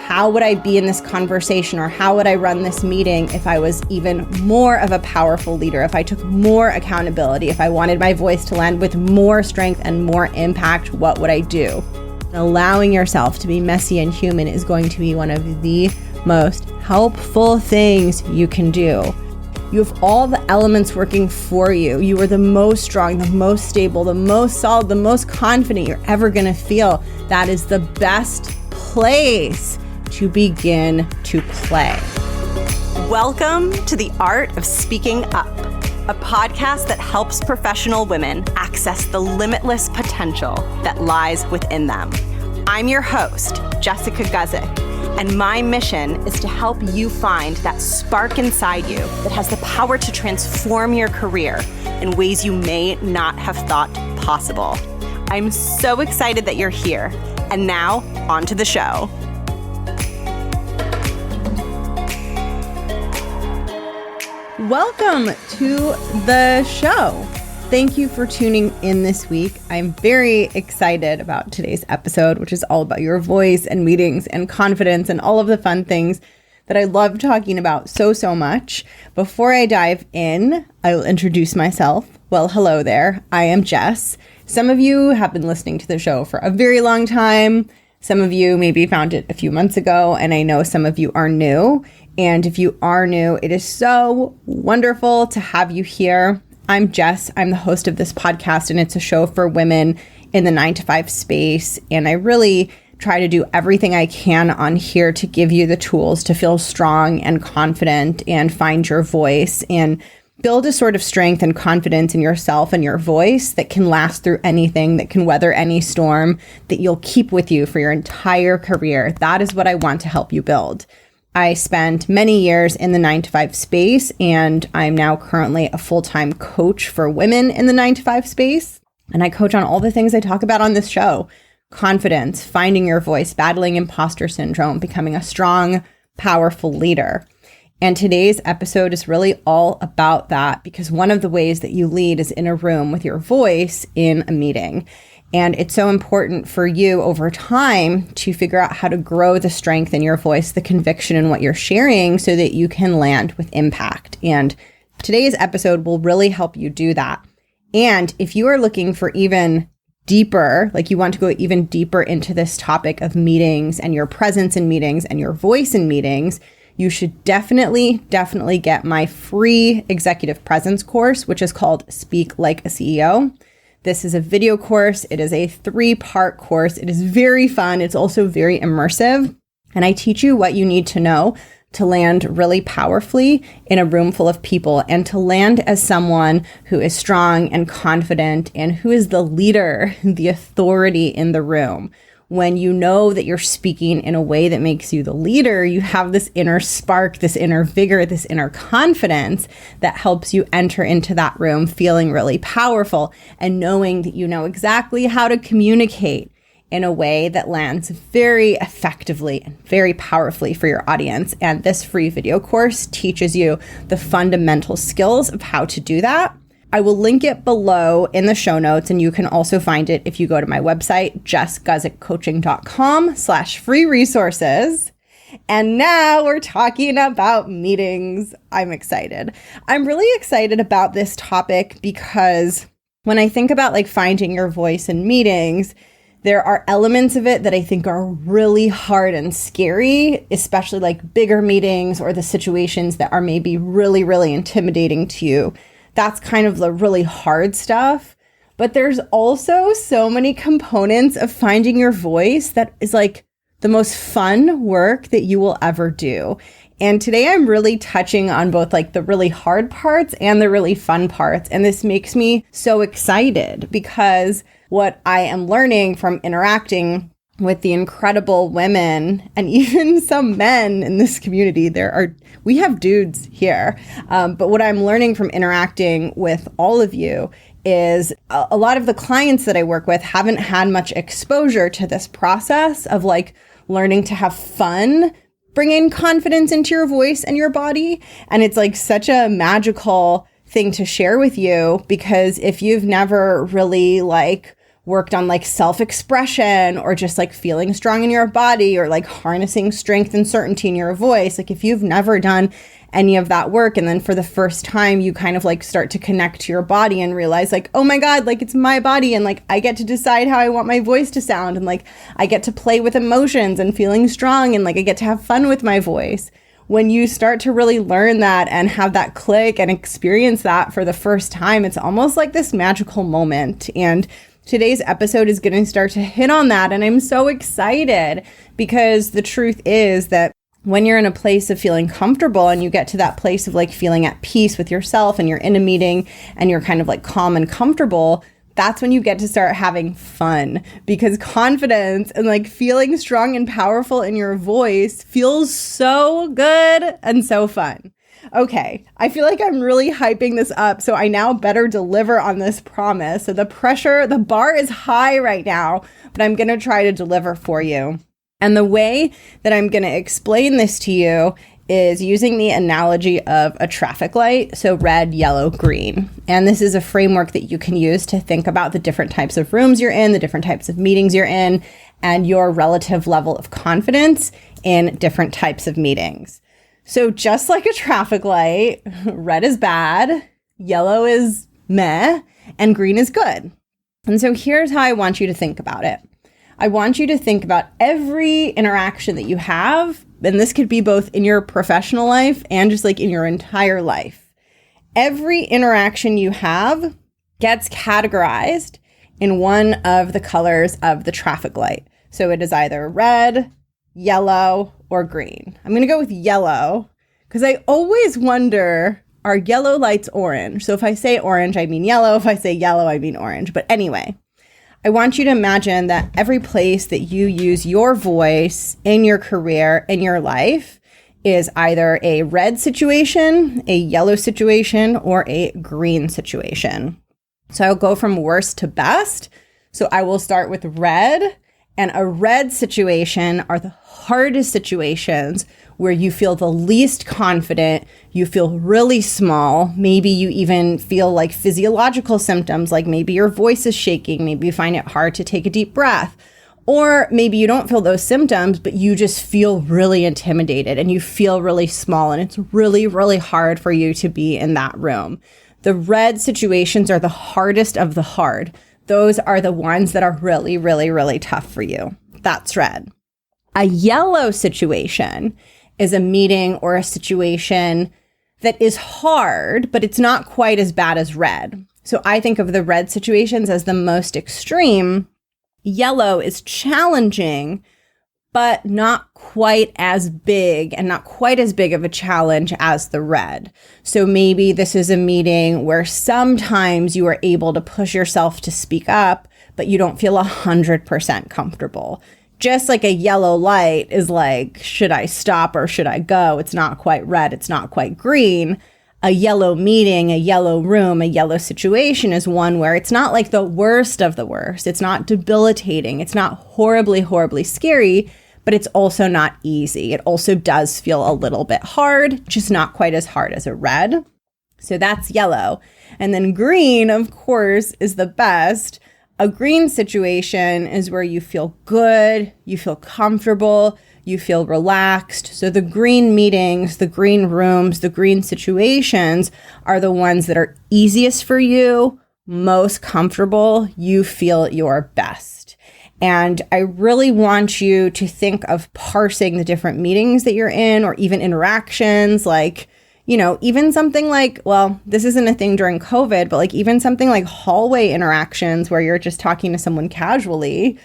how would I be in this conversation, or how would I run this meeting if I was even more of a powerful leader, if I took more accountability, if I wanted my voice to land with more strength and more impact, what would I do? Allowing yourself to be messy and human is going to be one of the most helpful things you can do. You have all the elements working for you. You are the most strong, the most stable, the most solid, the most confident you're ever going to feel. That is the best place to begin to play. Welcome to The Art of Speaking Up, a podcast that helps professional women access the limitless potential that lies within them. I'm your host, Jessica Guzik, and my mission is to help you find that spark inside you that has the power to transform your career in ways you may not have thought possible. I'm so excited that you're here. And now, on to the show. Welcome to the show. Thank you for tuning in this week. I'm very excited about today's episode, which is all about your voice and meetings and confidence and all of the fun things that I love talking about so much. Before I dive in, I will introduce myself. Well, hello there. I am Jess. Some of you have been listening to the show for a very long time. Some of you maybe found it a few months ago, and I know some of you are new. And if you are new, it is so wonderful to have you here. I'm Jess. I'm the host of this podcast, and it's a show for women in the 9-to-5 space. And I really try to do everything I can on here to give you the tools to feel strong and confident and find your voice and build a sort of strength and confidence in yourself and your voice that can last through anything, that can weather any storm, that you'll keep with you for your entire career. That is what I want to help you build. I spent many years in the 9-to-5 space, and I'm now currently a full-time coach for women in the 9-to-5 space. And I coach on all the things I talk about on this show: confidence, finding your voice, battling imposter syndrome, becoming a strong, powerful leader. And today's episode is really all about that, because one of the ways that you lead is in a room with your voice in a meeting. And it's so important for you over time to figure out how to grow the strength in your voice, the conviction in what you're sharing, so that you can land with impact. And today's episode will really help you do that. And if you are looking for even deeper, like you want to go even deeper into this topic of meetings and your presence in meetings and your voice in meetings, you should definitely get my free executive presence course, which is called Speak Like a CEO. This is a video course. It is a 3-part course. It is very fun. It's also very immersive. And I teach you what you need to know to land really powerfully in a room full of people, and to land as someone who is strong and confident and who is the leader, the authority in the room. When you know that you're speaking in a way that makes you the leader, you have this inner spark, this inner vigor, this inner confidence that helps you enter into that room feeling really powerful and knowing that you know exactly how to communicate in a way that lands very effectively and very powerfully for your audience. And this free video course teaches you the fundamental skills of how to do that. I will link it below in the show notes, and you can also find it if you go to my website, jessguzikcoaching.com/free resources. And now we're talking about meetings. I'm excited. I'm really excited about this topic because when I think about like finding your voice in meetings, there are elements of it that I think are really hard and scary, especially like bigger meetings or the situations that are maybe really intimidating to you. That's kind of the really hard stuff. But there's also so many components of finding your voice that is like the most fun work that you will ever do. And today I'm really touching on both like the really hard parts and the really fun parts. And this makes me so excited because what I am learning from interacting with the incredible women and even some men in this community, we have dudes here. But what I'm learning from interacting with all of you is a lot of the clients that I work with haven't had much exposure to this process of like learning to have fun, bringing confidence into your voice and your body. And it's like such a magical thing to share with you, because if you've never really like worked on like self-expression or just like feeling strong in your body or like harnessing strength and certainty in your voice, like if you've never done any of that work and then for the first time you kind of like start to connect to your body and realize like, oh my God, like it's my body and like I get to decide how I want my voice to sound and like I get to play with emotions and feeling strong and like I get to have fun with my voice. When you start to really learn that and have that click and experience that for the first time, it's almost like this magical moment. And today's episode is going to start to hit on that. And I'm so excited because the truth is that when you're in a place of feeling comfortable and you get to that place of like feeling at peace with yourself and you're in a meeting and you're kind of like calm and comfortable, that's when you get to start having fun, because confidence and like feeling strong and powerful in your voice feels so good and so fun. Okay, I feel like I'm really hyping this up, so I now better deliver on this promise. So the bar is high right now, but I'm going to try to deliver for you. And the way that I'm going to explain this to you is using the analogy of a traffic light, so red, yellow, green. And this is a framework that you can use to think about the different types of rooms you're in, the different types of meetings you're in, and your relative level of confidence in different types of meetings. So just like a traffic light, red is bad, yellow is meh, and green is good. And so here's how I want you to think about it. I want you to think about every interaction that you have, and this could be both in your professional life and just like in your entire life. Every interaction you have gets categorized in one of the colors of the traffic light. So it is either red, yellow, or green. I'm going to go with yellow because I always wonder, are yellow lights orange? So if I say orange, I mean yellow. If I say yellow, I mean orange. But anyway, I want you to imagine that every place that you use your voice in your career, in your life, is either a red situation, a yellow situation, or a green situation. So I'll go from worst to best. So I will start with red, and a red situation are the hardest situations where you feel the least confident, you feel really small, maybe you even feel like physiological symptoms, like maybe your voice is shaking, maybe you find it hard to take a deep breath, or maybe you don't feel those symptoms, but you just feel really intimidated and you feel really small and it's really, really hard for you to be in that room. The red situations are the hardest of the hard. Those are the ones that are really, really, really tough for you. That's red. A yellow situation is a meeting or a situation that is hard, but it's not quite as bad as red. So I think of the red situations as the most extreme. Yellow is challenging, but not quite as big and not quite as big of a challenge as the red. So maybe this is a meeting where sometimes you are able to push yourself to speak up, but you don't feel 100% comfortable. Just like a yellow light is like, should I stop or should I go? It's not quite red. It's not quite green. A yellow meeting, a yellow room, a yellow situation is one where it's not like the worst of the worst. It's not debilitating. It's not horribly, horribly scary, but it's also not easy. It also does feel a little bit hard, just not quite as hard as a red. So that's yellow. And then green, of course, is the best. A green situation is where you feel good, you feel comfortable, you feel relaxed. So the green meetings, the green rooms, the green situations are the ones that are easiest for you, most comfortable, you feel your best. And I really want you to think of parsing the different meetings that you're in or even interactions, like, you know, even something like, well, this isn't a thing during COVID, but like even something like hallway interactions where you're just talking to someone casually.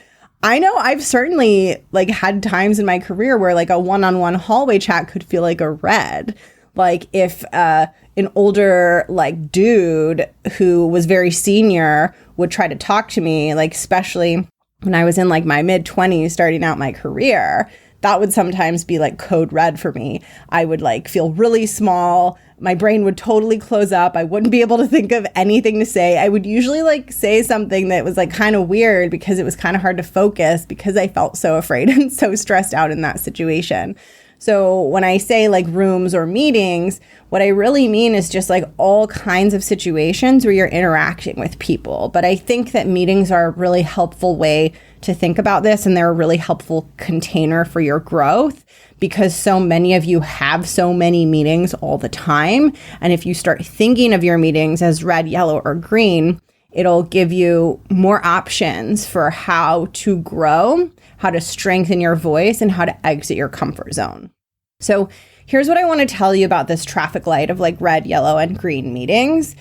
I know I've certainly like had times in my career where like a one-on-one hallway chat could feel like a red. Like if an older like dude who was very senior would try to talk to me, like especially when I was in like my mid-20s starting out my career, that would sometimes be like code red for me. I would like feel really small. My brain would totally close up. I wouldn't be able to think of anything to say. I would usually like say something that was like kind of weird because it was kind of hard to focus because I felt so afraid and so stressed out in that situation. So when I say like rooms or meetings, what I really mean is just like all kinds of situations where you're interacting with people. But I think that meetings are a really helpful way to think about this, and they're a really helpful container for your growth because so many of you have so many meetings all the time. And if you start thinking of your meetings as red, yellow, or green, it'll give you more options for how to grow, how to strengthen your voice, and how to exit your comfort zone. So here's what I want to tell you about this traffic light of like red, yellow, and green meetings.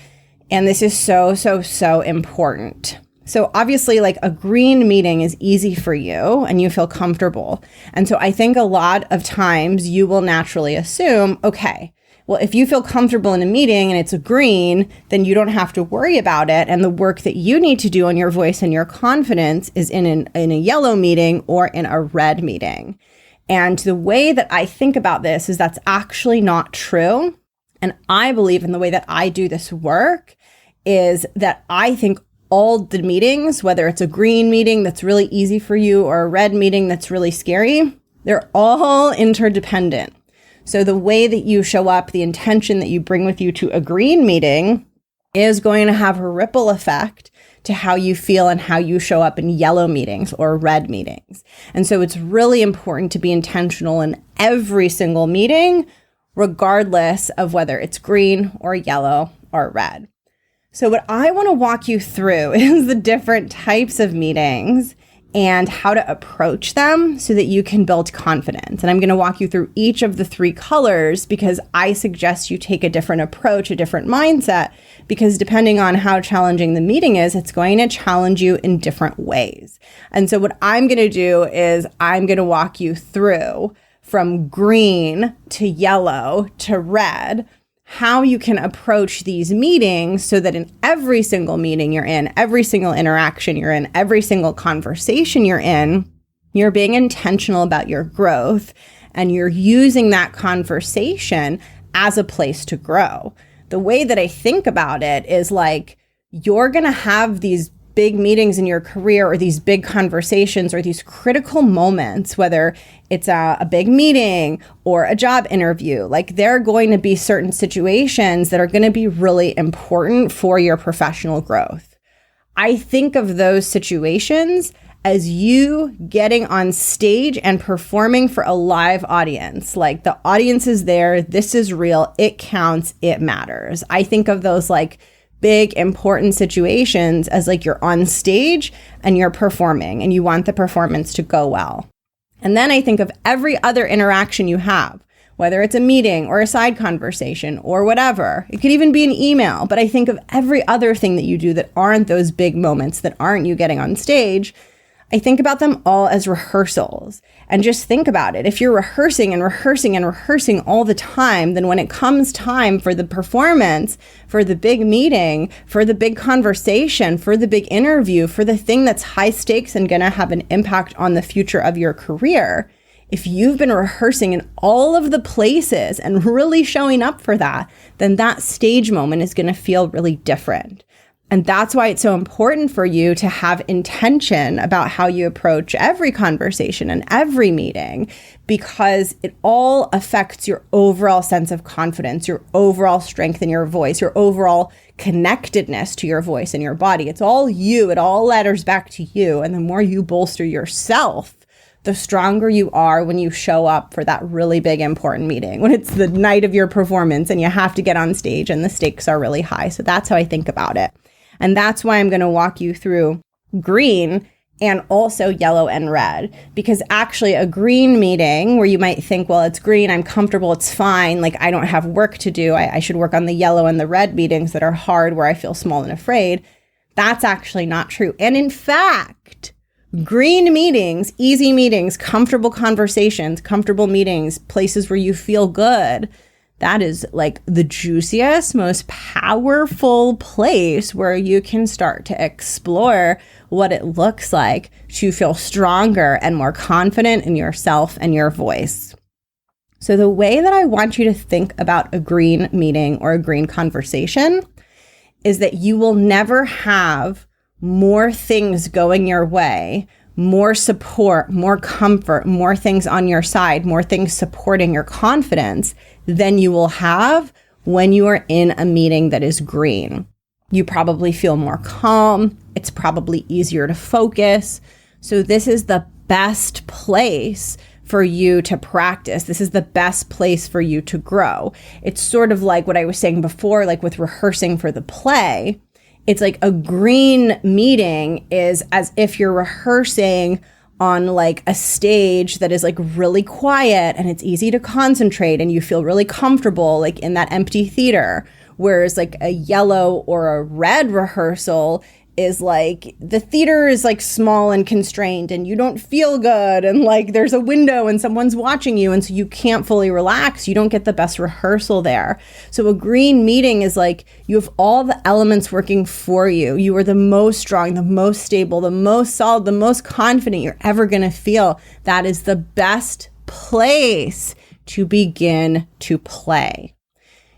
And this is so important. So obviously like a green meeting is easy for you and you feel comfortable. And so I think a lot of times you will naturally assume, okay, well, if you feel comfortable in a meeting and it's a green, then you don't have to worry about it. And the work that you need to do on your voice and your confidence is in a yellow meeting or in a red meeting. And the way that I think about this is that's actually not true. And I believe in the way that I do this work is that I think all the meetings, whether it's a green meeting that's really easy for you or a red meeting that's really scary, they're all interdependent. So the way that you show up, the intention that you bring with you to a green meeting is going to have a ripple effect to how you feel and how you show up in yellow meetings or red meetings. And so it's really important to be intentional in every single meeting, regardless of whether it's green or yellow or red. So what I want to walk you through is the different types of meetings and how to approach them so that you can build confidence. And I'm going to walk you through each of the three colors because I suggest you take a different approach, a different mindset, because depending on how challenging the meeting is, it's going to challenge you in different ways. And so what I'm going to do is I'm going to walk you through from green to yellow to red, how you can approach these meetings so that in every single meeting you're in, every single interaction you're in, every single conversation you're in, you're being intentional about your growth and you're using that conversation as a place to grow. The way that I think about it is like you're going to have these big meetings in your career or these big conversations or these critical moments, whether it's a big meeting or a job interview, like there are going to be certain situations that are going to be really important for your professional growth. I think of those situations as you getting on stage and performing for a live audience. Like the audience is there, this is real, it counts, it matters. I think of those like big, important situations as like you're on stage and you're performing and you want the performance to go well. And then I think of every other interaction you have, whether it's a meeting or a side conversation or whatever. It could even be an email, but I think of every other thing that you do that aren't those big moments, that aren't you getting on stage. I think about them all as rehearsals. And just think about it. If you're rehearsing and rehearsing and rehearsing all the time, then when it comes time for the performance, for the big meeting, for the big conversation, for the big interview, for the thing that's high stakes and going to have an impact on the future of your career, if you've been rehearsing in all of the places and really showing up for that, then that stage moment is going to feel really different. And that's why it's so important for you to have intention about how you approach every conversation and every meeting, because it all affects your overall sense of confidence, your overall strength in your voice, your overall connectedness to your voice and your body. It's all you. It all ladders back to you. And the more you bolster yourself, the stronger you are when you show up for that really big, important meeting, when it's the night of your performance and you have to get on stage and the stakes are really high. So that's how I think about it. And that's why I'm going to walk you through green and also yellow and red, because actually a green meeting where you might think, well, it's green, I'm comfortable, it's fine, like I don't have work to do, I should work on the yellow and the red meetings that are hard where I feel small and afraid. That's actually not true. And in fact, green meetings, easy meetings, comfortable conversations, comfortable meetings, places where you feel good, that is like the juiciest, most powerful place where you can start to explore what it looks like to feel stronger and more confident in yourself and your voice. So the way that I want you to think about a green meeting or a green conversation is that you will never have more things going your way more support, more comfort, more things on your side, more things supporting your confidence than you will have when you are in a meeting that is green. You probably feel more calm. It's probably easier to focus. So this is the best place for you to practice. This is the best place for you to grow. It's sort of like what I was saying before, like with rehearsing for the play. It's like a green meeting is as if you're rehearsing on like a stage that is like really quiet and it's easy to concentrate and you feel really comfortable like in that empty theater. Whereas like a yellow or a red rehearsal is like the theater is like small and constrained and you don't feel good and like there's a window and someone's watching you and so you can't fully relax. You don't get the best rehearsal there. So a green meeting is like you have all the elements working for you. You are the most strong, the most stable, the most solid, the most confident you're ever going to feel. That is the best place to begin to play.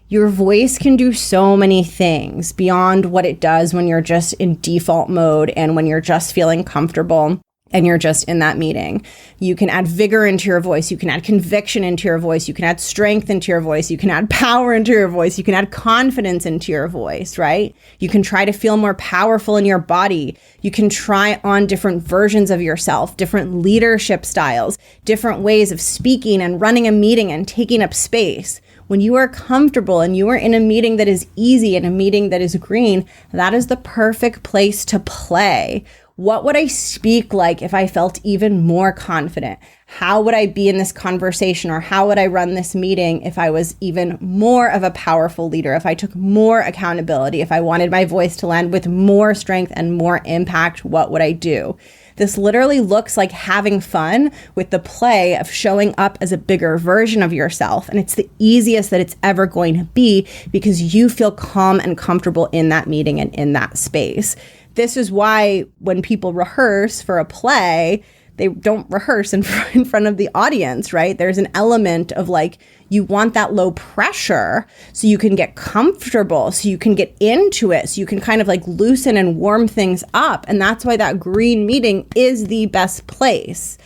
Your voice can do so many things beyond what it does when you're just in default mode and when you're just feeling comfortable and you're just in that meeting. You can add vigor into your voice. You can add conviction into your voice. You can add strength into your voice. You can add power into your voice. You can add confidence into your voice, right? You can try to feel more powerful in your body. You can try on different versions of yourself, different leadership styles, different ways of speaking and running a meeting and taking up space. When you are comfortable and you are in a meeting that is easy and a meeting that is green, that is the perfect place to play. What would I speak like if I felt even more confident? How would I be in this conversation, or how would I run this meeting if I was even more of a powerful leader, if I took more accountability, if I wanted my voice to land with more strength and more impact? What would I do? This literally looks like having fun with the play of showing up as a bigger version of yourself. And it's the easiest that it's ever going to be because you feel calm and comfortable in that meeting and in that space. This is why when people rehearse for a play, they don't rehearse in front of the audience, right? There's an element of like, you want that low pressure so you can get comfortable, so you can get into it, so you can kind of like loosen and warm things up. And that's why that green meeting is the best place.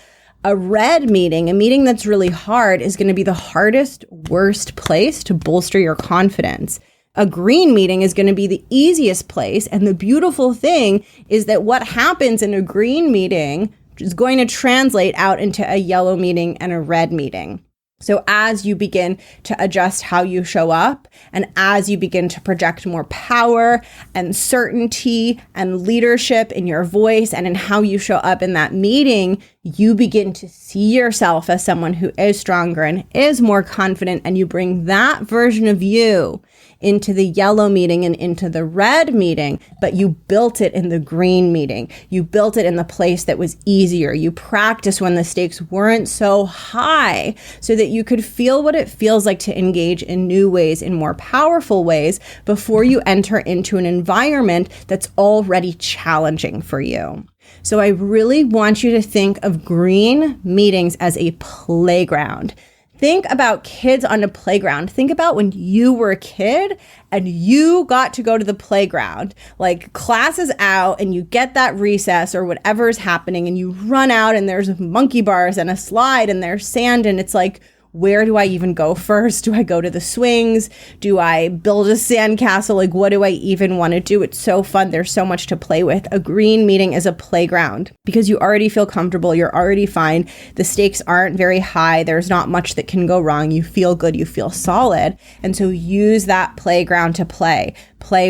A red meeting, a meeting that's really hard, is going to be the hardest, worst place to bolster your confidence. A green meeting is going to be the easiest place. And the beautiful thing is that what happens in a green meeting is going to translate out into a yellow meeting and a red meeting. So as you begin to adjust how you show up, and as you begin to project more power and certainty and leadership in your voice and in how you show up in that meeting, you begin to see yourself as someone who is stronger and is more confident, and you bring that version of you into the yellow meeting and into the red meeting, but you built it in the green meeting. You built it in the place that was easier. You practiced when the stakes weren't so high so that you could feel what it feels like to engage in new ways, in more powerful ways, before you enter into an environment that's already challenging for you. So I really want you to think of green meetings as a playground. Think about kids on a playground. Think about when you were a kid and you got to go to the playground. Like, class is out and you get that recess or whatever is happening and you run out and there's monkey bars and a slide and there's sand, and it's like, where do I even go first? Do I go to the swings? Do I build a sandcastle? Like, what do I even want to do? It's so fun. There's so much to play with. A green meeting is a playground because you already feel comfortable. You're already fine. The stakes aren't very high. There's not much that can go wrong. You feel good. You feel solid. And so use that playground to play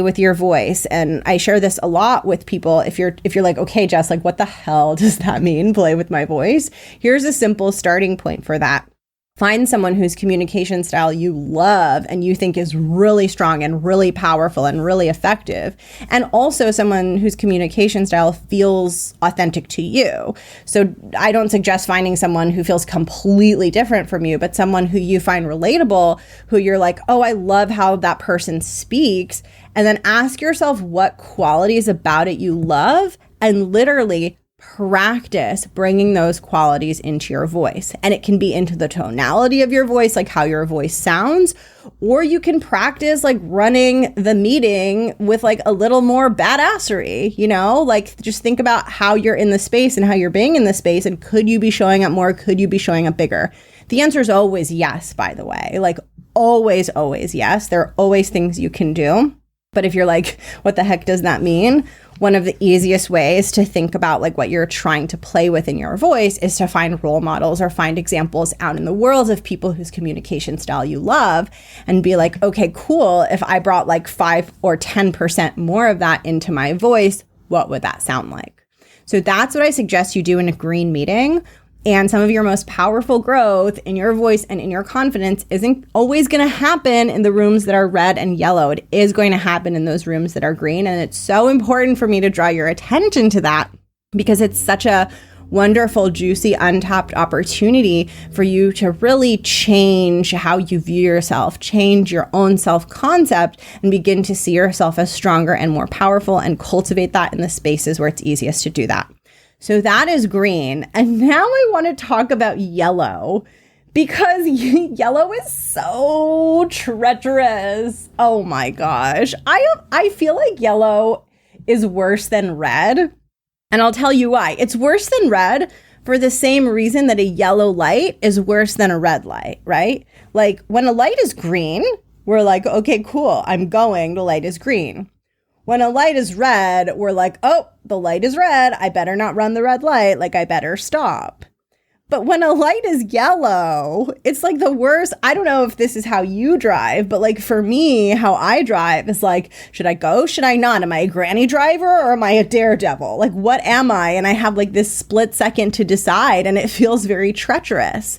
with your voice. And I share this a lot with people. If you're like, okay, Jess, like, what the hell does that mean? Play with my voice? Here's a simple starting point for that. Find someone whose communication style you love and you think is really strong and really powerful and really effective. And also someone whose communication style feels authentic to you. So I don't suggest finding someone who feels completely different from you, but someone who you find relatable, who you're like, oh, I love how that person speaks. And then ask yourself what qualities about it you love, and literally practice bringing those qualities into your voice. And it can be into the tonality of your voice, like how your voice sounds, or you can practice like running the meeting with like a little more badassery, like just think about how you're in the space and how you're being in the space. And could you be showing up more? Could you be showing up bigger? The answer is always yes, by the way, like always, always yes. There are always things you can do. But if you're like, what the heck does that mean? One of the easiest ways to think about like what you're trying to play with in your voice is to find role models or find examples out in the world of people whose communication style you love and be like, okay, cool. If I brought like 5 or 10% more of that into my voice, what would that sound like? So that's what I suggest you do in a green meeting. And some of your most powerful growth in your voice and in your confidence isn't always going to happen in the rooms that are red and yellow. It is going to happen in those rooms that are green. And it's so important for me to draw your attention to that because it's such a wonderful, juicy, untapped opportunity for you to really change how you view yourself, change your own self-concept, and begin to see yourself as stronger and more powerful and cultivate that in the spaces where it's easiest to do that. So that is green. And now I want to talk about yellow because yellow is so treacherous. Oh my gosh. I feel like yellow is worse than red. And I'll tell you why. It's worse than red for the same reason that a yellow light is worse than a red light, right? Like when a light is green, we're like, okay, cool, I'm going, the light is green. When a light is red, we're like, oh, the light is red. I better not run the red light. Like I better stop. But when a light is yellow, it's like the worst. I don't know if this is how you drive, but like for me, how I drive is like, should I go? Should I not? Am I a granny driver or am I a daredevil? Like, what am I? And I have like this split second to decide and it feels very treacherous.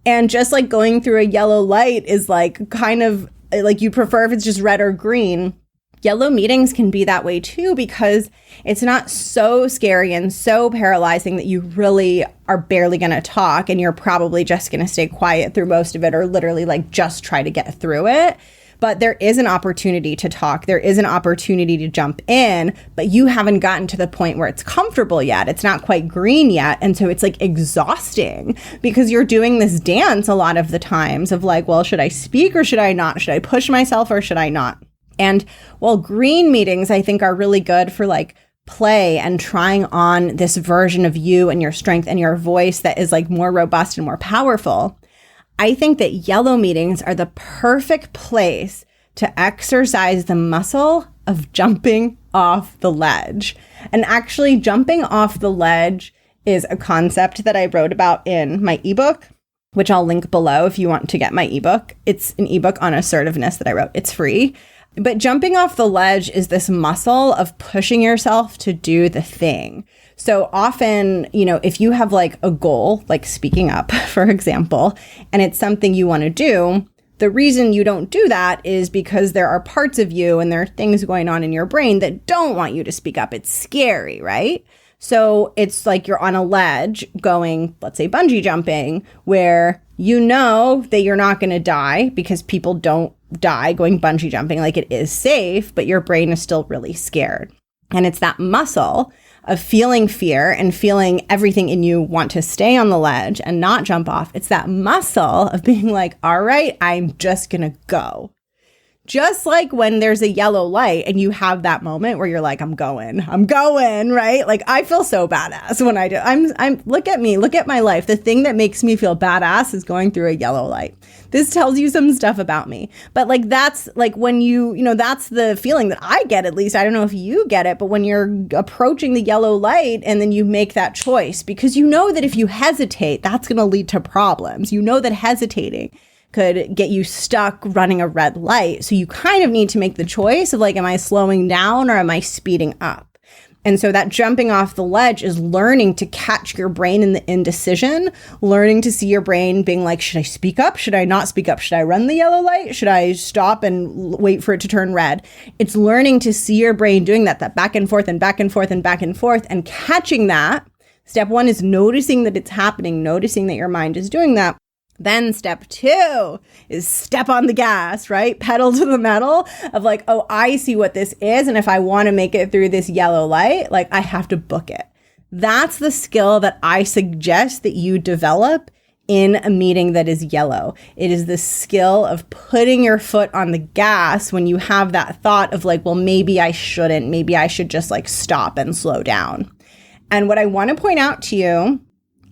And just like going through a yellow light is like kind of like you prefer if it's just red or green. Yellow meetings can be that way too because it's not so scary and so paralyzing that you really are barely going to talk and you're probably just going to stay quiet through most of it or literally like just try to get through it. But there is an opportunity to talk. There is an opportunity to jump in, but you haven't gotten to the point where it's comfortable yet. It's not quite green yet. And so it's like exhausting because you're doing this dance a lot of the times of like, well, should I speak or should I not? Should I push myself or should I not? And while green meetings, I think, are really good for like play and trying on this version of you and your strength and your voice that is like more robust and more powerful, I think that yellow meetings are the perfect place to exercise the muscle of jumping off the ledge. And actually, jumping off the ledge is a concept that I wrote about in my ebook, which I'll link below if you want to get my ebook. It's an ebook on assertiveness that I wrote. It's free. But jumping off the ledge is this muscle of pushing yourself to do the thing. So often, if you have like a goal, like speaking up, for example, and it's something you want to do, the reason you don't do that is because there are parts of you and there are things going on in your brain that don't want you to speak up. It's scary, right? So it's like you're on a ledge going, let's say bungee jumping, where you know that you're not going to die because people don't die going bungee jumping, like it is safe, but your brain is still really scared. And it's that muscle of feeling fear and feeling everything in you want to stay on the ledge and not jump off. It's that muscle of being like, all right, I'm just going to go. Just like when there's a yellow light and you have that moment where you're like, I'm going, right? Like I feel so badass when I do. I'm look at me, look at my life. The thing that makes me feel badass is going through a yellow light. This tells you some stuff about me. But like, that's like when that's the feeling that I get, at least. I don't know if you get it, but when you're approaching the yellow light and then you make that choice, because you know that if you hesitate, that's going to lead to problems. You know that hesitating could get you stuck running a red light. So you kind of need to make the choice of like, am I slowing down or am I speeding up? And so that jumping off the ledge is learning to catch your brain in the indecision, learning to see your brain being like, should I speak up? Should I not speak up? Should I run the yellow light? Should I stop and wait for it to turn red? It's learning to see your brain doing that back and forth and back and forth and back and forth and catching that. Step one is noticing that it's happening, noticing that your mind is doing that. Then step two is step on the gas, right? Pedal to the metal of like, oh, I see what this is. And if I want to make it through this yellow light, like I have to book it. That's the skill that I suggest that you develop in a meeting that is yellow. It is the skill of putting your foot on the gas when you have that thought of like, well, maybe I shouldn't, maybe I should just like stop and slow down. And what I want to point out to you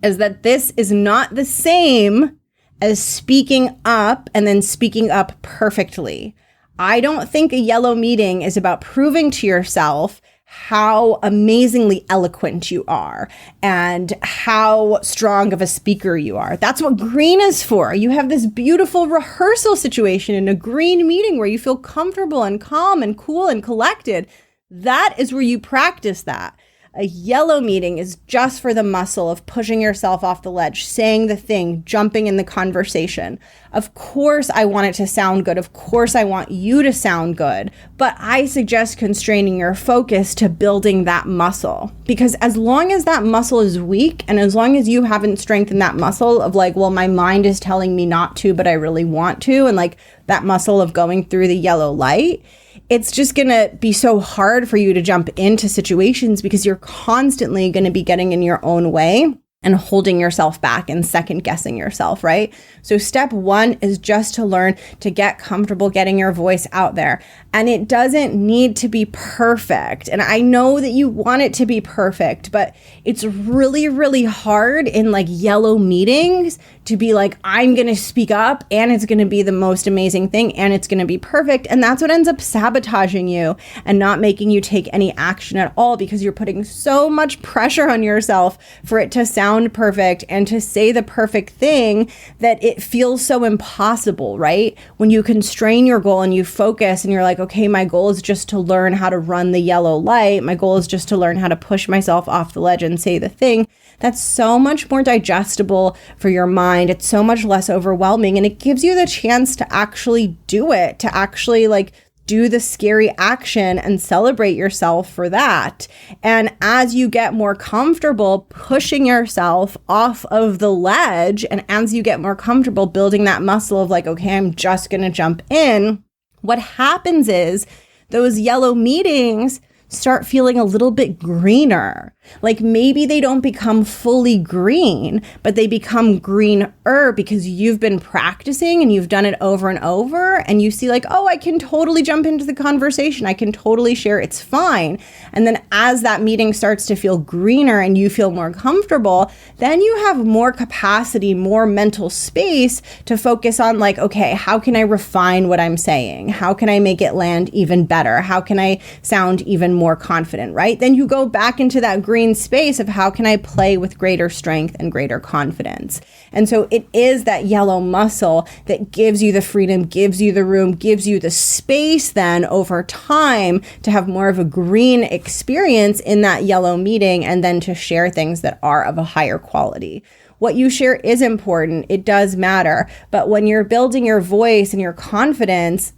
is that this is not the same as speaking up and then speaking up perfectly. I don't think a yellow meeting is about proving to yourself how amazingly eloquent you are and how strong of a speaker you are. That's what green is for. You have this beautiful rehearsal situation in a green meeting where you feel comfortable and calm and cool and collected. That is where you practice that. A yellow meeting is just for the muscle of pushing yourself off the ledge, saying the thing, jumping in the conversation. Of course, I want it to sound good. Of course, I want you to sound good. But I suggest constraining your focus to building that muscle. Because as long as that muscle is weak and as long as you haven't strengthened that muscle of like, well, my mind is telling me not to, but I really want to, and like that muscle of going through the yellow light, it's just going to be so hard for you to jump into situations because you're constantly going to be getting in your own way and holding yourself back and second guessing yourself, right? So step one is just to learn to get comfortable getting your voice out there. And it doesn't need to be perfect. And I know that you want it to be perfect, but it's really, really hard in like yellow meetings to be like, I'm going to speak up and it's going to be the most amazing thing and it's going to be perfect. And that's what ends up sabotaging you and not making you take any action at all because you're putting so much pressure on yourself for it to sound perfect and to say the perfect thing that it feels so impossible, right? When you constrain your goal and you focus and you're like, okay, my goal is just to learn how to run the yellow light. My goal is just to learn how to push myself off the ledge and say the thing. That's so much more digestible for your mind. It's so much less overwhelming and it gives you the chance to actually do it, to actually like do the scary action and celebrate yourself for that. And as you get more comfortable pushing yourself off of the ledge, and as you get more comfortable building that muscle of like, okay, I'm just going to jump in, what happens is those yellow meetings start feeling a little bit greener. Like maybe they don't become fully green, but they become greener because you've been practicing and you've done it over and over and you see like, oh, I can totally jump into the conversation. I can totally share. It's fine. And then as that meeting starts to feel greener and you feel more comfortable, then you have more capacity, more mental space to focus on like, okay, how can I refine what I'm saying? How can I make it land even better? How can I sound even more confident, right? Then you go back into that green space of how can I play with greater strength and greater confidence. And so it is that yellow muscle that gives you the freedom, gives you the room, gives you the space then over time to have more of a green experience in that yellow meeting and then to share things that are of a higher quality. What you share is important. It does matter. But when you're building your voice and your confidence,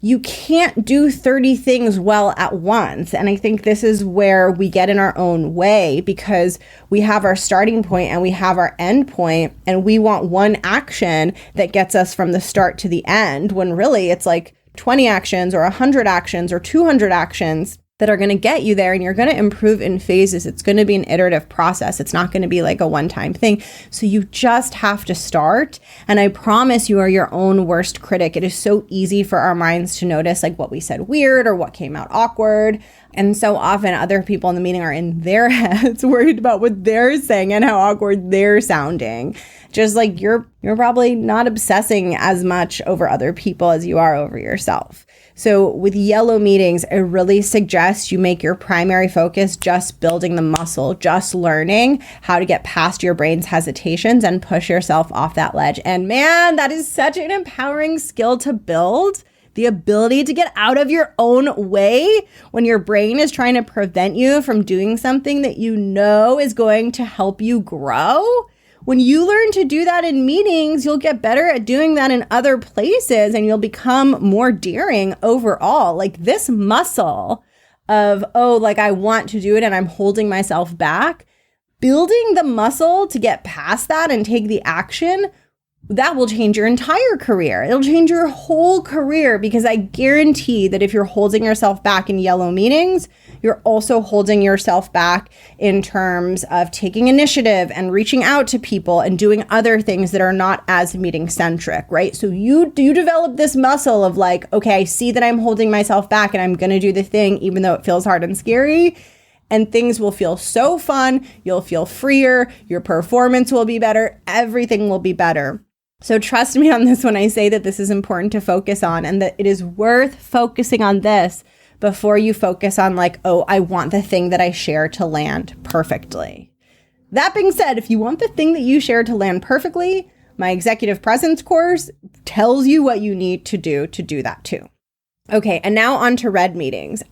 you can't do 30 things well at once. And I think this is where we get in our own way because we have our starting point and we have our end point and we want one action that gets us from the start to the end when really it's like 20 actions or 100 actions or 200 actions that are going to get you there and you're going to improve in phases. It's going to be an iterative process. It's not going to be like a one-time thing. So you just have to start. And I promise you are your own worst critic. It is so easy for our minds to notice like what we said weird or what came out awkward. And so often other people in the meeting are in their heads worried about what they're saying and how awkward they're sounding. Just like you're probably not obsessing as much over other people as you are over yourself. So with yellow meetings, I really suggest you make your primary focus just building the muscle, just learning how to get past your brain's hesitations and push yourself off that ledge. And man, that is such an empowering skill to build. The ability to get out of your own way when your brain is trying to prevent you from doing something that you know is going to help you grow. When you learn to do that in meetings, you'll get better at doing that in other places and you'll become more daring overall. Like this muscle of, I want to do it and I'm holding myself back. Building the muscle to get past that and take the action that will change your entire career. It'll change your whole career, because I guarantee that if you're holding yourself back in yellow meetings, you're also holding yourself back in terms of taking initiative and reaching out to people and doing other things that are not as meeting centric, right? So you develop this muscle of like, okay, I see that I'm holding myself back and I'm going to do the thing, even though it feels hard and scary. And things will feel so fun. You'll feel freer. Your performance will be better. Everything will be better. So trust me on this when I say that this is important to focus on, and that it is worth focusing on this before you focus on like, oh, I want the thing that I share to land perfectly. That being said, if you want the thing that you share to land perfectly, my executive presence course tells you what you need to do that too. Okay, and now on to red meetings.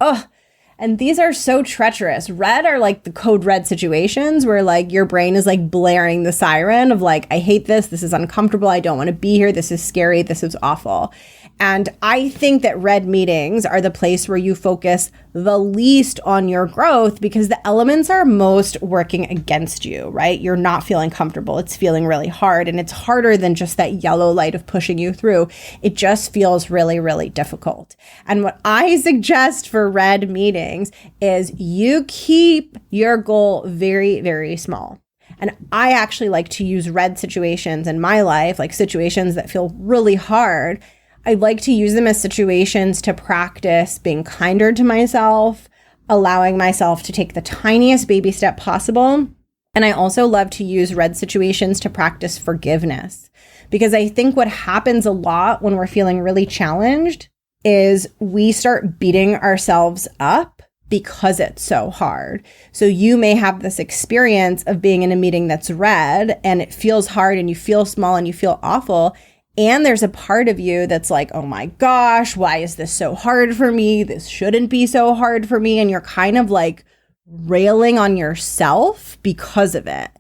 And these are so treacherous. Red are like the code red situations where like your brain is like blaring the siren of like, I hate this. This is uncomfortable. I don't want to be here. This is scary. This is awful. And I think that red meetings are the place where you focus the least on your growth, because the elements are most working against you, right? You're not feeling comfortable. It's feeling really hard. And it's harder than just that yellow light of pushing you through. It just feels really, really difficult. And what I suggest for red meetings is you keep your goal very, very small. And I actually like to use red situations in my life, like situations that feel really hard. I like to use them as situations to practice being kinder to myself, allowing myself to take the tiniest baby step possible. And I also love to use red situations to practice forgiveness, because I think what happens a lot when we're feeling really challenged is we start beating ourselves up because it's so hard. So you may have this experience of being in a meeting that's red and it feels hard and you feel small and you feel awful. And there's a part of you that's like, oh my gosh, why is this so hard for me? This shouldn't be so hard for me. And you're kind of like railing on yourself because of it.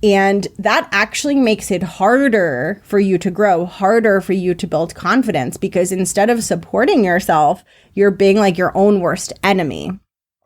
And that actually makes it harder for you to grow, harder for you to build confidence, because instead of supporting yourself, you're being like your own worst enemy.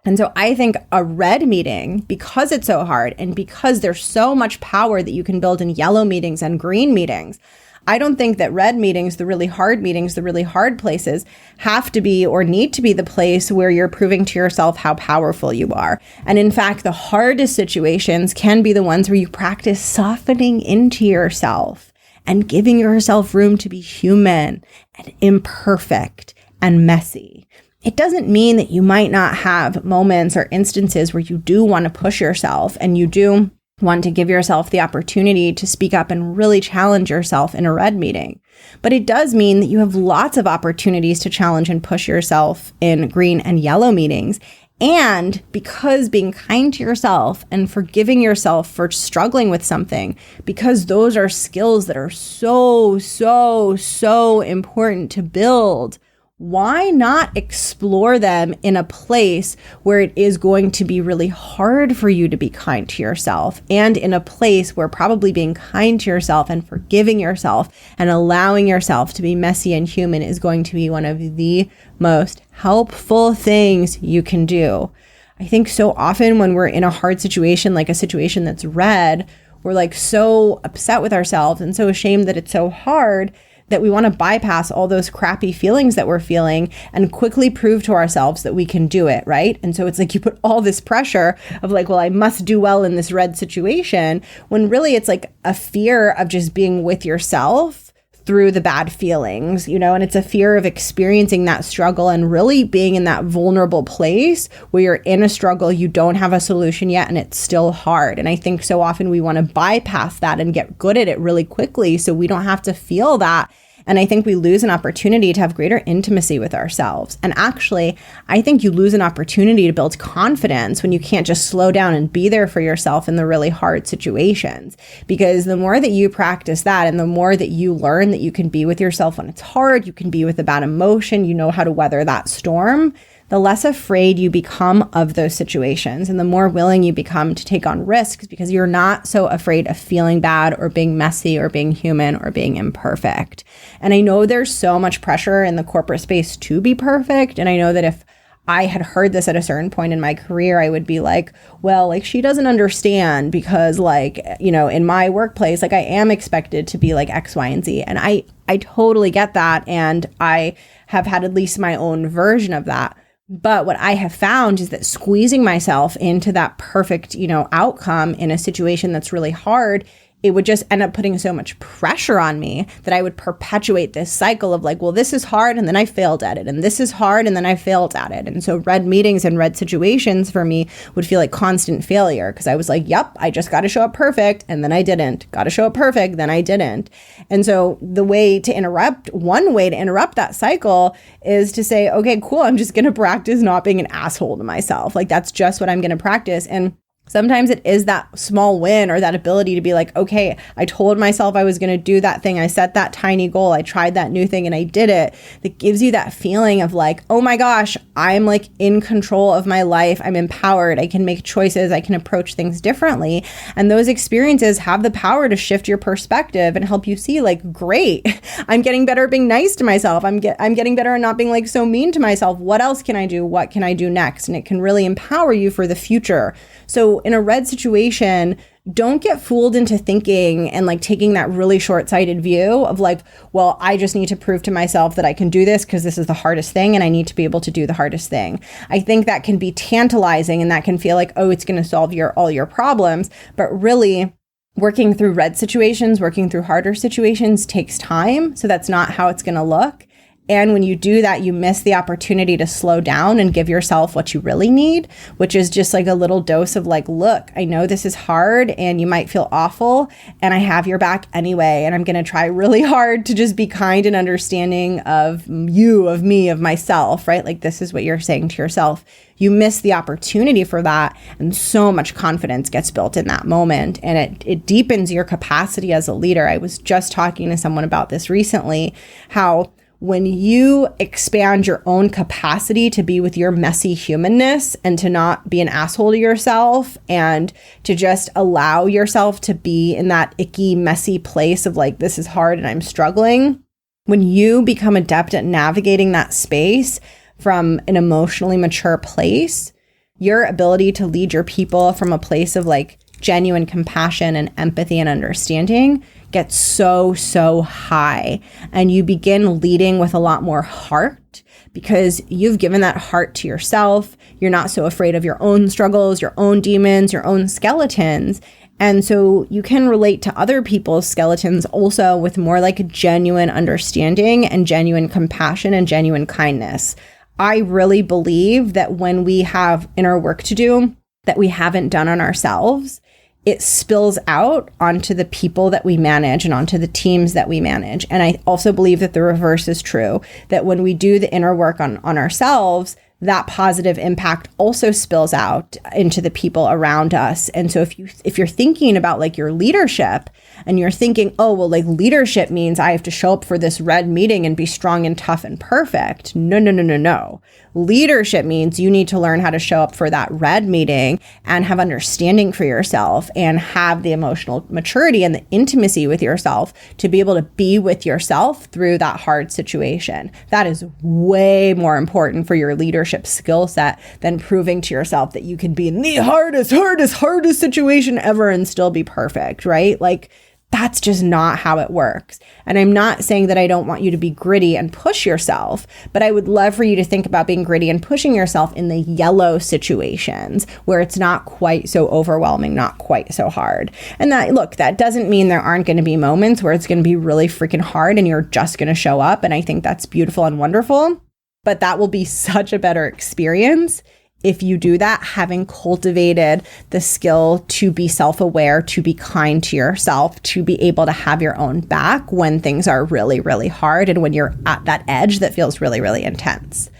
And so I think a red meeting, because it's so hard and because there's so much power that you can build in yellow meetings and green meetings, I don't think that red meetings, the really hard meetings, the really hard places, have to be or need to be the place where you're proving to yourself how powerful you are. And in fact, the hardest situations can be the ones where you practice softening into yourself and giving yourself room to be human and imperfect and messy. It doesn't mean that you might not have moments or instances where you do want to push yourself and you do want to give yourself the opportunity to speak up and really challenge yourself in a red meeting. But it does mean that you have lots of opportunities to challenge and push yourself in green and yellow meetings. And because being kind to yourself and forgiving yourself for struggling with something, because those are skills that are so, so, so important to build, why not explore them in a place where it is going to be really hard for you to be kind to yourself, and in a place where probably being kind to yourself and forgiving yourself and allowing yourself to be messy and human is going to be one of the most helpful things you can do. I think so often when we're in a hard situation, like a situation that's red, we're like so upset with ourselves and so ashamed that it's so hard that we want to bypass all those crappy feelings that we're feeling and quickly prove to ourselves that we can do it, right? And so it's like you put all this pressure of like, well, I must do well in this red situation, when really it's like a fear of just being with yourself through the bad feelings, you know, and it's a fear of experiencing that struggle and really being in that vulnerable place where you're in a struggle, you don't have a solution yet, and it's still hard. And I think so often we want to bypass that and get good at it really quickly so we don't have to feel that. And I think we lose an opportunity to have greater intimacy with ourselves. And actually, I think you lose an opportunity to build confidence when you can't just slow down and be there for yourself in the really hard situations. Because the more that you practice that, and the more that you learn that you can be with yourself when it's hard, you can be with a bad emotion, you know how to weather that storm, the less afraid you become of those situations, and the more willing you become to take on risks, because you're not so afraid of feeling bad or being messy or being human or being imperfect. And I know there's so much pressure in the corporate space to be perfect. And I know that if I had heard this at a certain point in my career, I would be like, well, like she doesn't understand because like, you know, in my workplace, like I am expected to be like X, Y, and Z. And I totally get that. And I have had at least my own version of that. But what I have found is that squeezing myself into that perfect, you know, outcome in a situation that's really hard, it would just end up putting so much pressure on me that I would perpetuate this cycle of like, well, this is hard and then I failed at it. And this is hard and then I failed at it. And so red meetings and red situations for me would feel like constant failure because I was like, yep, I just got to show up perfect. And then I didn't. Got to show up perfect. Then I didn't. And so one way to interrupt that cycle is to say, okay, cool. I'm just going to practice not being an asshole to myself. Like that's just what I'm going to practice. And sometimes it is that small win or that ability to be like, okay, I told myself I was going to do that thing. I set that tiny goal. I tried that new thing and I did it. That gives you that feeling of like, oh my gosh, I'm like in control of my life. I'm empowered. I can make choices. I can approach things differently. And those experiences have the power to shift your perspective and help you see like, great, I'm getting better at being nice to myself. I'm getting better at not being like so mean to myself. What else can I do? What can I do next? And it can really empower you for the future. So in a red situation, don't get fooled into thinking and like taking that really short-sighted view of like, well, I just need to prove to myself that I can do this because this is the hardest thing and I need to be able to do the hardest thing. I think that can be tantalizing and that can feel like, oh, it's going to solve all your problems. But really, working through red situations, working through harder situations takes time. So that's not how it's going to look. And when you do that, you miss the opportunity to slow down and give yourself what you really need, which is just like a little dose of like, look, I know this is hard and you might feel awful and I have your back anyway. And I'm going to try really hard to just be kind and understanding of you, of me, of myself, right? Like this is what you're saying to yourself. You miss the opportunity for that. And so much confidence gets built in that moment. And it deepens your capacity as a leader. I was just talking to someone about this recently, how when you expand your own capacity to be with your messy humanness and to not be an asshole to yourself and to just allow yourself to be in that icky, messy place of like, this is hard and I'm struggling. When you become adept at navigating that space from an emotionally mature place, your ability to lead your people from a place of like genuine compassion and empathy and understanding gets so high. And you begin leading with a lot more heart because you've given that heart to yourself. You're not so afraid of your own struggles, your own demons, your own skeletons. And so you can relate to other people's skeletons also with more like a genuine understanding and genuine compassion and genuine kindness. I really believe that when we have inner work to do that we haven't done on ourselves, it spills out onto the people that we manage and onto the teams that we manage. And I also believe that the reverse is true, that when we do the inner work on ourselves, that positive impact also spills out into the people around us. And so if you're thinking about like your leadership and you're thinking, oh, well, like leadership means I have to show up for this red meeting and be strong and tough and perfect. No. Leadership means you need to learn how to show up for that red meeting and have understanding for yourself and have the emotional maturity and the intimacy with yourself to be able to be with yourself through that hard situation. That is way more important for your leadership skill set than proving to yourself that you can be in the hardest situation ever and still be perfect, right? Like, that's just not how it works. And I'm not saying that I don't want you to be gritty and push yourself, but I would love for you to think about being gritty and pushing yourself in the yellow situations where it's not quite so overwhelming, not quite so hard. And that doesn't mean there aren't going to be moments where it's going to be really freaking hard and you're just going to show up. And I think that's beautiful and wonderful, but that will be such a better experience if you do that, having cultivated the skill to be self-aware, to be kind to yourself, to be able to have your own back when things are really, really hard and when you're at that edge that feels really, really intense.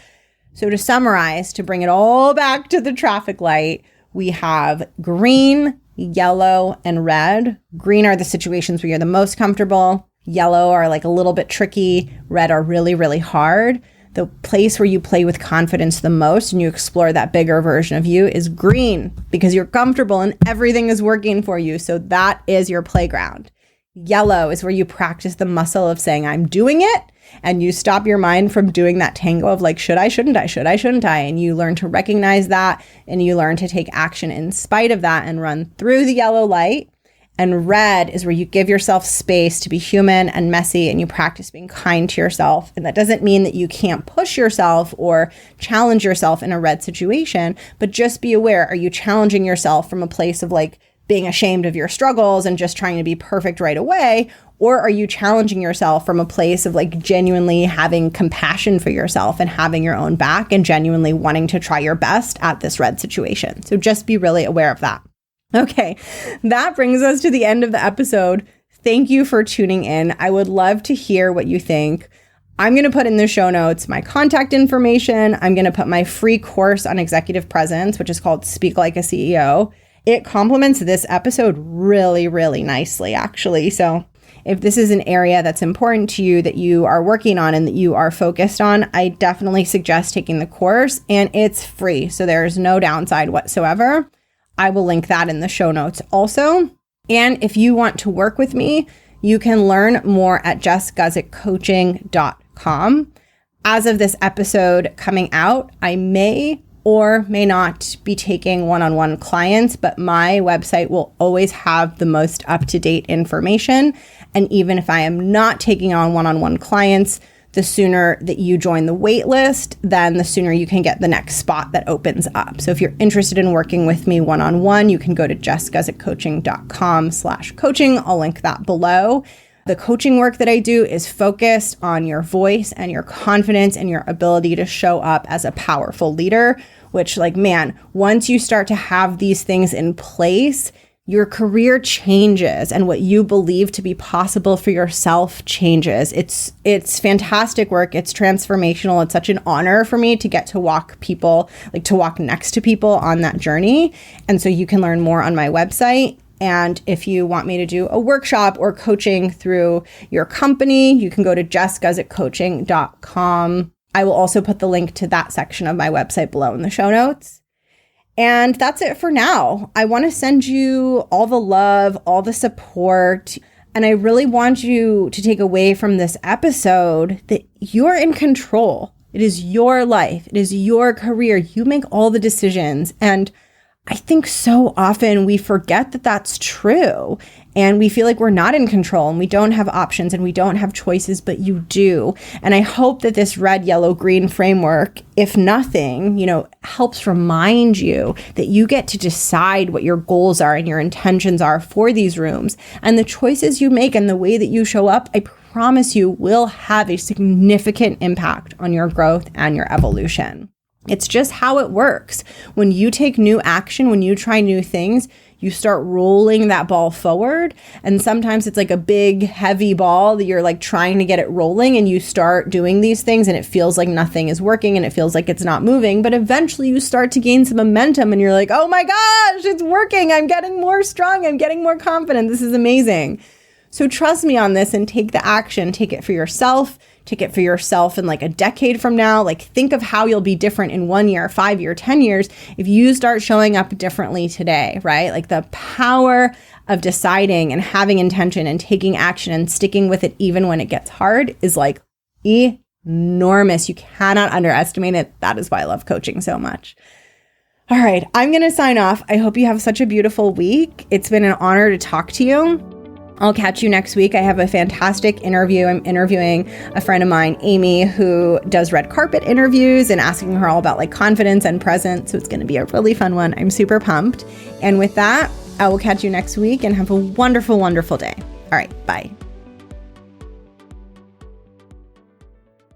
So to summarize, to bring it all back to the traffic light, we have green, yellow, and red. Green are the situations where you're the most comfortable. Yellow are like a little bit tricky. Red are really, really hard. The place where you play with confidence the most and you explore that bigger version of you is green because you're comfortable and everything is working for you. So that is your playground. Yellow is where you practice the muscle of saying, I'm doing it. And you stop your mind from doing that tango of like, should I, shouldn't I, should I, shouldn't I? And you learn to recognize that, and you learn to take action in spite of that and run through the yellow light. And red is where you give yourself space to be human and messy, and you practice being kind to yourself. And that doesn't mean that you can't push yourself or challenge yourself in a red situation, but just be aware, are you challenging yourself from a place of like being ashamed of your struggles and just trying to be perfect right away? Or are you challenging yourself from a place of like genuinely having compassion for yourself and having your own back and genuinely wanting to try your best at this red situation? So just be really aware of that. Okay, that brings us to the end of the episode. Thank you for tuning in. I would love to hear what you think. I'm going to put in the show notes my contact information. I'm going to put my free course on executive presence, which is called Speak Like a CEO. It complements this episode really, really nicely, actually. So if this is an area that's important to you, that you are working on and that you are focused on, I definitely suggest taking the course, and it's free. So there's no downside whatsoever. I will link that in the show notes also. And if you want to work with me, you can learn more at jessguzikcoaching.com. As of this episode coming out, I may or may not be taking one-on-one clients, but my website will always have the most up-to-date information. And even if I am not taking on one-on-one clients, the sooner that you join the wait list, then the sooner you can get the next spot that opens up. So if you're interested in working with me one-on-one, you can go to jessguzikcoaching.com/coaching. I'll link that below. The coaching work that I do is focused on your voice and your confidence and your ability to show up as a powerful leader, which, like, man, once you start to have these things in place, your career changes and what you believe to be possible for yourself changes. It's fantastic work. It's transformational. It's such an honor for me to get to walk next to people on that journey. And so you can learn more on my website. And if you want me to do a workshop or coaching through your company, you can go to jessguzikcoaching.com. I will also put the link to that section of my website below in the show notes. And that's it for now. I want to send you all the love, all the support. And I really want you to take away from this episode that you're in control. It is your life. It is your career. You make all the decisions. And I think so often we forget that that's true, and we feel like we're not in control and we don't have options and we don't have choices, but you do. And I hope that this red, yellow, green framework, if nothing, helps remind you that you get to decide what your goals are and your intentions are for these rooms. And the choices you make and the way that you show up, I promise you, will have a significant impact on your growth and your evolution. It's just how it works. When you take new action, when you try new things, you start rolling that ball forward. And sometimes it's like a big, heavy ball that you're like trying to get it rolling, and you start doing these things and it feels like nothing is working and it feels like it's not moving. But eventually you start to gain some momentum and you're like, oh my gosh, it's working. I'm getting more strong. I'm getting more confident. This is amazing. So trust me on this and take the action. Take it for yourself. Take it for yourself in like a decade from now. Like, think of how you'll be different in 1 year, 5 years, 10 years if you start showing up differently today, right? Like, the power of deciding and having intention and taking action and sticking with it even when it gets hard is like enormous. You cannot underestimate it. That is why I love coaching so much. All right, I'm going to sign off. I hope you have such a beautiful week. It's been an honor to talk to you. I'll catch you next week. I have a fantastic interview. I'm interviewing a friend of mine, Amy, who does red carpet interviews, and asking her all about like confidence and presence. So it's going to be a really fun one. I'm super pumped. And with that, I will catch you next week and have a wonderful, wonderful day. All right, bye.